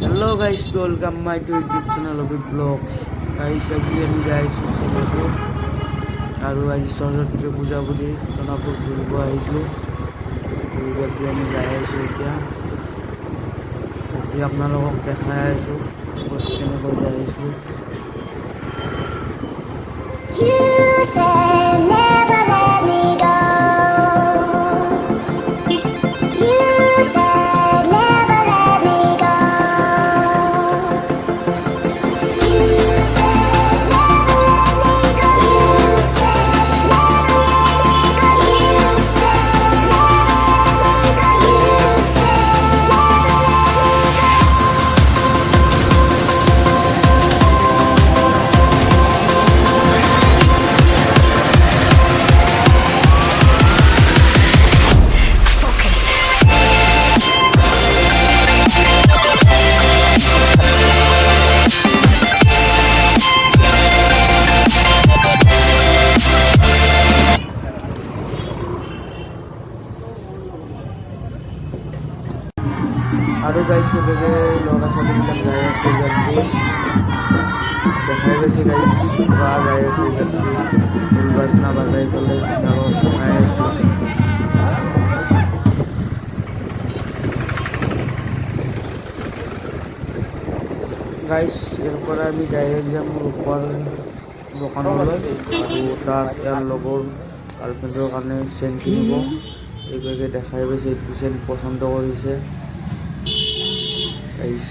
Hello guys, welcome my to YouTube channel of vlogs. Guys, আজি আমি যাই আছোঁ সোণাপুৰ আৰু আজি সৰস্বতী পূজা বুলি সোণাপুৰ ঘূৰিব আহিছোঁ। ঘূৰিব আমি যাই আছোঁ এতিয়া আপোনালোকক দেখাই আছোঁ কেনেকৈ যাই আছোঁ। আৰু গাইছ এভাগে ল'ৰা ছোৱালীবিলাক যাই আছে ইয়াতে দেখাই গৈছে গাইছ বা যাই আছে ইয়াতে ঢোল বাজনা বাজাই পেলাই গাঁৱত বনাই আছোঁ। গাইছ ইয়াৰ পৰা আমি ডাইৰেক্ট যাম ৰূপাৰ দোকানলৈ আৰু তাত ইয়াৰ লগৰ গাৰ্লফ্ৰেণ্ডৰ কাৰণে চেন কিনিব। এইভাগে দেখাই গৈছে এইটো চেন পচন্দ কৰিছে গাইছ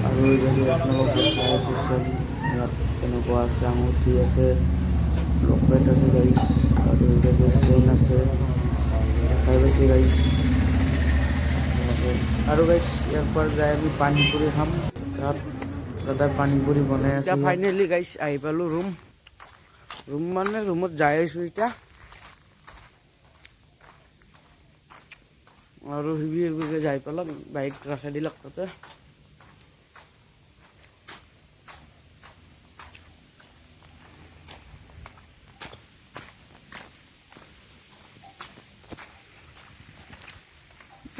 আৰু এইভাগে আপোনালোক দেখাই আছোঁ চেন ইয়াত কেনেকুৱা আছে আঙুঠি আছে লকেট আছে গাইছ আৰু এইভাগে চেন আছে দেখাই গৈছে গাইছ। আৰু গাইছ ইয়াৰ পৰা যাই আমি পানীপুৰি খাম। তাত দাদা পানীপুৰি বনাই আছে। ফাইনেলি গাইছ আহি পালোঁ ৰুম মানে ৰুমত যাই আছোঁ এতিয়া আৰু সিবিৰকে যাই পেলাম বাইক ৰাখি দিলক তাতে।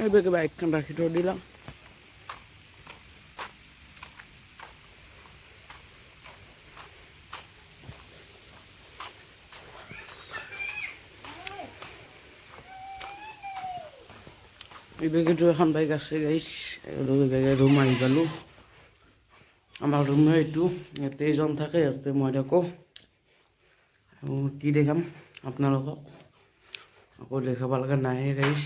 এইভাগে বাইকখন ৰাখি থৈ দিলাম। এইভাগেতো এখন বাইক আছে গাইছ আৰু এইভাগে ৰুম আহি পালোঁ। আমাৰ ৰুমে এইটো ইয়াতে এজন থাকে ইয়াতে মই থাকোঁ আৰু কি দেখাম আপোনালোকক আকৌ দেখাব লগা নাহে গাইছ।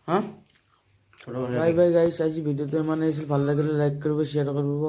হা বাই বাই গাইছ আজি ভিডিঅ'টো ইমানেই আছিল। ভাল লাগিলে লাইক কৰিব শ্বেয়াৰ কৰিব।